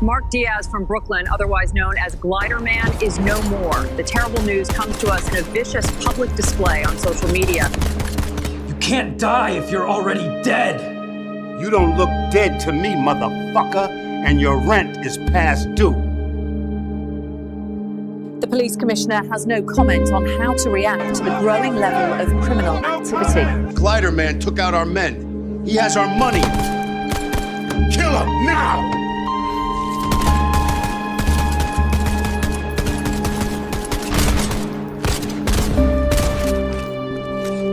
Mark Diaz from Brooklyn, otherwise known as Glider Man, is no more. The terrible news comes to us in a vicious public display on social media. You can't die if you're already dead. You don't look dead to me, motherfucker, and your rent is past due. The police commissioner has no comment on how to react to the growing level of criminal activity. Glider Man took out our men. He has our money. Kill him now!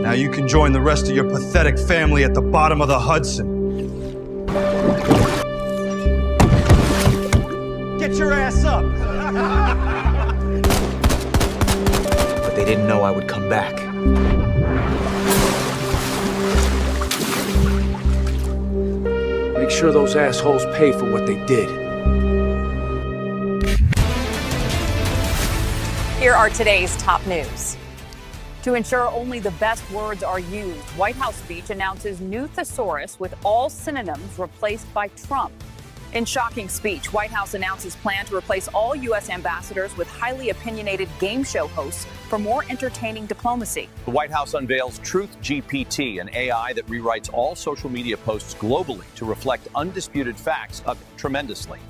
Now you can join the rest of your pathetic family at the bottom of the Hudson. Get your ass up! But they didn't know I would come back. Make sure those assholes pay for what they did. Here are today's top news. To ensure only the best words are used, White House speech announces new thesaurus with all synonyms replaced by Trump. In shocking speech, White House announces plan to replace all U.S. ambassadors with highly opinionated game show hosts for more entertaining diplomacy. The White House unveils Truth GPT, an AI that rewrites all social media posts globally to reflect undisputed facts up tremendously.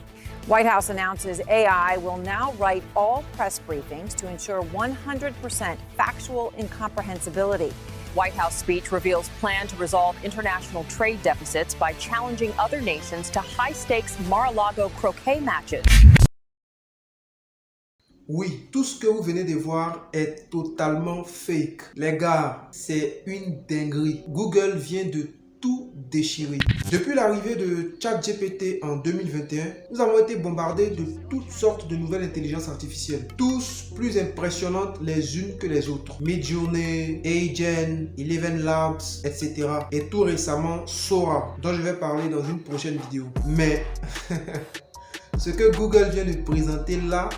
White House announces AI will now write all press briefings to ensure 100% factual incomprehensibility. White House speech reveals plan to resolve international trade deficits by challenging other nations to high-stakes Mar-a-Lago croquet matches. Oui, tout ce que vous venez de voir est totalement fake. Les gars, c'est une dinguerie. Google vient de tout déchirer. Depuis l'arrivée de ChatGPT en 2021, nous avons été bombardés de toutes sortes de nouvelles intelligences artificielles, tous plus impressionnantes les unes que les autres. Midjourney, Agent, Eleven Labs, etc. Et tout récemment, Sora, dont je vais parler dans une prochaine vidéo. Mais ce que Google vient de présenter là,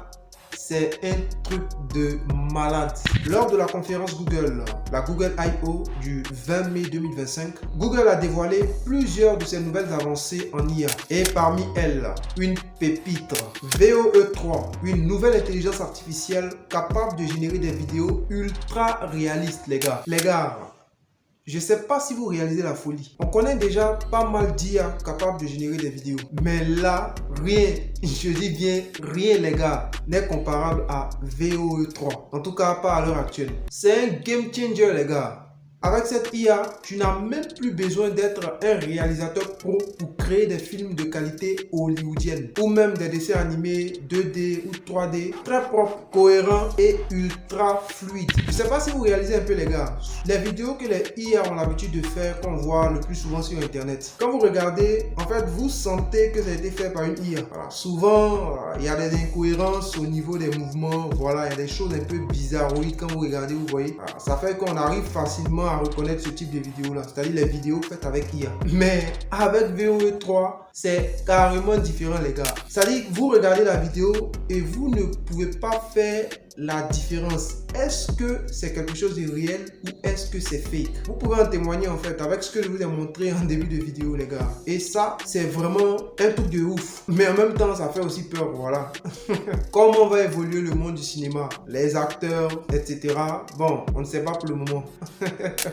c'est un truc de malade. Lors de la conférence Google, la Google I.O. du 20 mai 2025, Google a dévoilé plusieurs de ses nouvelles avancées en IA. Et parmi elles, une pépite, VOE3, une nouvelle intelligence artificielle capable de générer des vidéos ultra réalistes, les gars. Les gars, je sais pas si vous réalisez la folie. On connaît déjà pas mal d'IA capables de générer des vidéos. Mais là, rien, je dis bien rien les gars, n'est comparable à VOE3. En tout cas, pas à l'heure actuelle. C'est un game changer les gars. Avec cette IA, tu n'as même plus besoin d'être un réalisateur pro pour créer des films de qualité hollywoodienne ou même des dessins animés 2D ou 3D très propres, cohérents et ultra fluides. Je ne sais pas si vous réalisez un peu les gars, les vidéos que les IA ont l'habitude de faire qu'on voit le plus souvent sur internet. Quand vous regardez, en fait vous sentez que ça a été fait par une IA. Voilà. Souvent, il y a des incohérences au niveau des mouvements, voilà, il y a des choses un peu bizarroïdes quand vous regardez, vous voyez. Voilà. Ça fait qu'on arrive facilement à reconnaître ce type de vidéos là, c'est-à-dire les vidéos faites avec IA. Mais avec VOE3, c'est carrément différent les gars. C'est-à-dire que vous regardez la vidéo et vous ne pouvez pas faire la différence. Est-ce que c'est quelque chose de réel ou est-ce que c'est fake? Vous pouvez en témoigner en fait avec ce que je vous ai montré en début de vidéo les gars. Et ça, c'est vraiment un truc de ouf. Mais en même temps, ça fait aussi peur, voilà. Comment va évoluer le monde du cinéma? Les acteurs, etc. Bon, on ne sait pas pour le moment.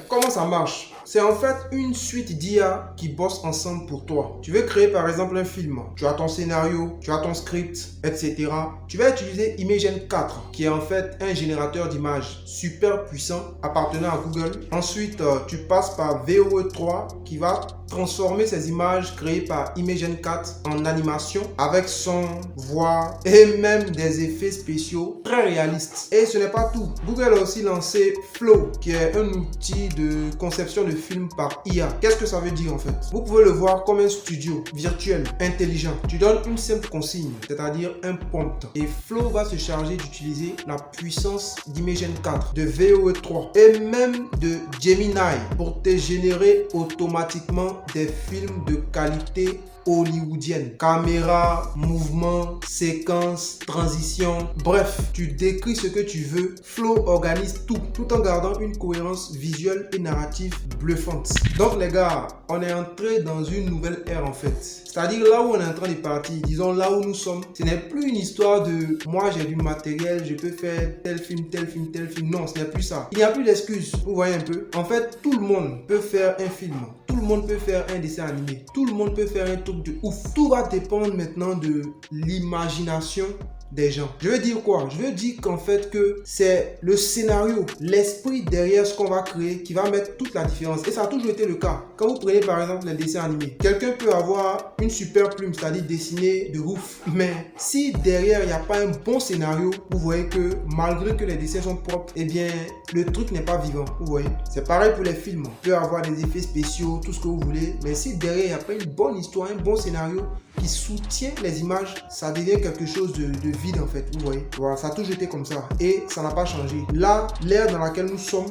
Comment ça marche? C'est en fait une suite d'IA qui bossent ensemble pour toi. Tu veux créer par exemple un film. Tu as ton scénario, tu as ton script, etc. Tu vas utiliser Imagen 4 qui est en fait un générateur d'images super puissant appartenant à Google. Ensuite, tu passes par VOE3 qui va transformer ces images créées par Imagen 4 en animation avec son, voix et même des effets spéciaux très réalistes. Et ce n'est pas tout. Google a aussi lancé Flow qui est un outil de conception de films par IA. Qu'est-ce que ça veut dire en fait? Vous pouvez le voir comme un studio virtuel, intelligent. Tu donnes une simple consigne, c'est-à-dire un prompt. Et Flow va se charger d'utiliser la puissance d'Imagen 4, de VOE3 et même de Gemini pour te générer automatiquement des films de qualité hollywoodienne. Caméra, mouvement, séquence, transition, bref, tu décris ce que tu veux. Flow organise tout en gardant une cohérence visuelle et narrative bluffante. Donc les gars, on est entré dans une nouvelle ère en fait. C'est-à-dire là où on est en train de partir, disons là où nous sommes, ce n'est plus une histoire de moi j'ai du matériel, je peux faire tel film, tel film, tel film. Non, ce n'est plus ça. Il n'y a plus d'excuses. Vous voyez un peu? En fait, tout le monde peut faire un film. Tout le monde peut faire un dessin animé. Tout le monde peut faire un truc de ouf. Tout va dépendre maintenant de l'imagination des gens. Je veux dire quoi? Je veux dire qu'en fait que c'est le scénario, l'esprit derrière ce qu'on va créer qui va mettre toute la différence. Et ça a toujours été le cas. Quand vous prenez par exemple les dessins animés, quelqu'un peut avoir une super plume, c'est-à-dire dessiner de ouf. Mais si derrière il n'y a pas un bon scénario, vous voyez que malgré que les dessins sont propres, eh bien le truc n'est pas vivant. Vous voyez? C'est pareil pour les films. On peut avoir des effets spéciaux, tout ce que vous voulez. Mais si derrière il n'y a pas une bonne histoire, un bon scénario qui soutient les images, ça devient quelque chose de vide en fait, vous voyez. Voilà, ça a toujours été comme ça et ça n'a pas changé. Là, l'ère dans laquelle nous sommes,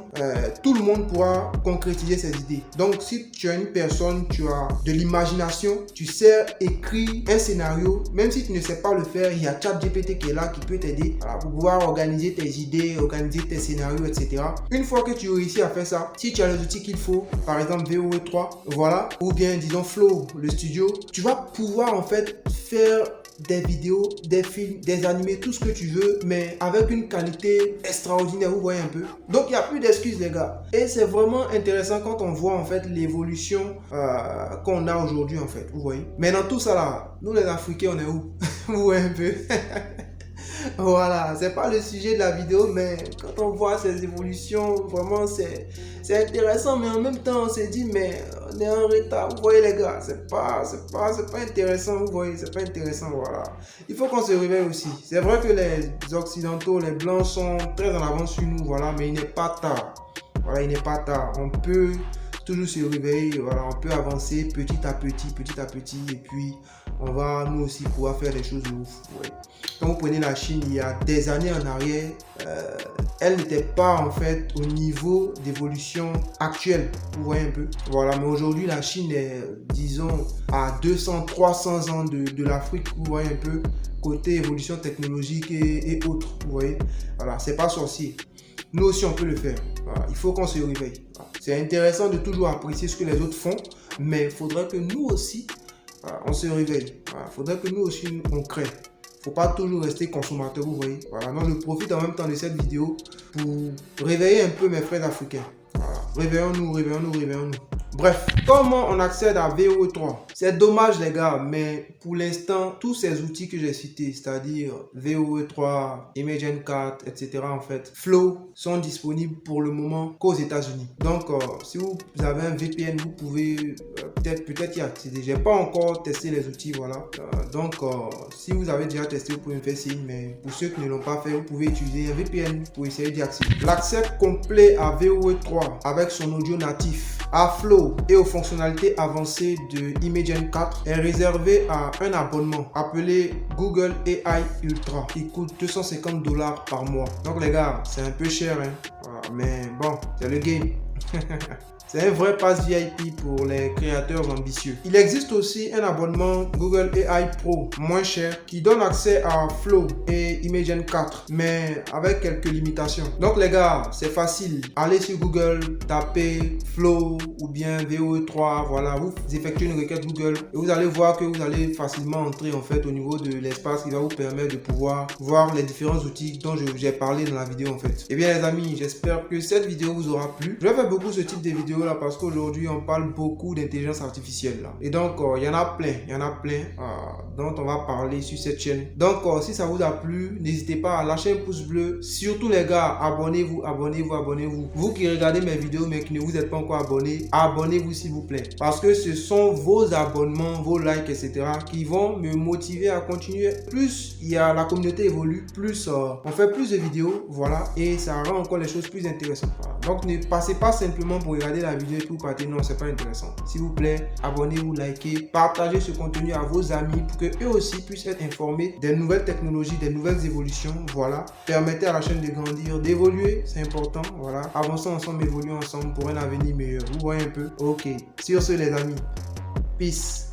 tout le monde pourra concrétiser ses idées. Donc si tu as une personne, tu as de l'imagination, tu sais écrire un scénario, même si tu ne sais pas le faire, il y a ChatGPT qui est là, qui peut t'aider pour pouvoir organiser tes idées, organiser tes scénarios, etc. Une fois que tu réussis à faire ça, si tu as les outils qu'il faut, par exemple VO3, voilà, ou bien disons Flow, le studio, tu vas pouvoir en fait faire des vidéos, des films, des animés, tout ce que tu veux, mais avec une qualité extraordinaire, vous voyez un peu. Donc il n'y a plus d'excuses les gars. Et c'est vraiment intéressant quand on voit en fait l'évolution qu'on a aujourd'hui en fait, vous voyez. Mais dans tout ça là, nous les Africains on est où? Vous voyez un peu. Voilà, c'est pas le sujet de la vidéo, mais quand on voit ces évolutions, vraiment c'est intéressant, mais en même temps on s'est dit mais on est en retard, vous voyez les gars, c'est pas intéressant, vous voyez, c'est pas intéressant, voilà. Il faut qu'on se réveille aussi. C'est vrai que les occidentaux, les blancs sont très en avance sur nous, voilà, mais il n'est pas tard. Voilà, il n'est pas tard. On peut toujours se réveiller, voilà, on peut avancer petit à petit, et puis on va nous aussi pouvoir faire des choses de ouf. Ouais. Quand vous prenez la Chine, il y a des années en arrière, elle n'était pas en fait au niveau d'évolution actuelle, vous voyez un peu. Voilà, mais aujourd'hui la Chine est, disons, à 200-300 ans de l'Afrique, vous voyez un peu, côté évolution technologique et autres, vous voyez. Voilà, c'est pas sorcier. Nous aussi on peut le faire. Voilà, il faut qu'on se réveille. Voilà. C'est intéressant de toujours apprécier ce que les autres font, mais il faudrait que nous aussi on se réveille. Voilà. Il faudrait que nous aussi on crée. Faut pas toujours rester consommateur, vous voyez. Voilà, donc je profite en même temps de cette vidéo pour réveiller un peu mes frères africains. Voilà. Réveillons-nous. Bref, comment on accède à VO3? C'est dommage les gars, mais pour l'instant, tous ces outils que j'ai cités, c'est-à-dire VO3, Imagen 4, etc. en fait, Flow, sont disponibles pour le moment qu'aux États-Unis. Donc, si vous avez un VPN, vous pouvez peut-être y accéder. J'ai pas encore testé les outils, voilà. Donc, si vous avez déjà testé, vous pouvez me faire signe, mais pour ceux qui ne l'ont pas fait, vous pouvez utiliser un VPN pour essayer d'y accéder. L'accès complet à VO3 avec son audio natif, à Flow et aux fonctionnalités avancées de Imagen 4 est réservé à un abonnement appelé Google AI Ultra qui coûte $250 par mois. Donc les gars, c'est un peu cher, hein? Voilà, mais bon, c'est le game. C'est un vrai pass VIP pour les créateurs ambitieux. Il existe aussi un abonnement Google AI Pro moins cher qui donne accès à Flow et Imagen 4 mais avec quelques limitations. Donc les gars, c'est facile. Allez sur Google, tapez Flow ou bien VO3, voilà, vous effectuez une requête Google et vous allez voir que vous allez facilement entrer en fait au niveau de l'espace qui va vous permettre de pouvoir voir les différents outils dont j'ai parlé dans la vidéo en fait. Et bien les amis, j'espère que cette vidéo vous aura plu. Je vais faire beaucoup ce type de vidéos là parce qu'aujourd'hui on parle beaucoup d'intelligence artificielle là. Et donc il y en a plein dont on va parler sur cette chaîne. Donc si ça vous a plu, n'hésitez pas à lâcher un pouce bleu. Surtout les gars, abonnez-vous. Vous qui regardez mes vidéos mais qui ne vous êtes pas encore abonnés, abonnez-vous s'il vous plaît. Parce que ce sont vos abonnements, vos likes, etc. qui vont me motiver à continuer. Plus la communauté évolue, plus on fait plus de vidéos, voilà, et ça rend encore les choses plus intéressantes. Voilà. Donc ne passez pas simplement pour regarder la vidéo et tout partir, non, c'est pas intéressant. S'il vous plaît, abonnez-vous, likez, partagez ce contenu à vos amis pour que eux aussi puissent être informés des nouvelles technologies, des nouvelles évolutions, voilà. Permettez à la chaîne de grandir, d'évoluer, c'est important, voilà. Avançons ensemble, évoluons ensemble pour un avenir meilleur. Vous voyez un peu? Ok. Sur ce les amis, peace.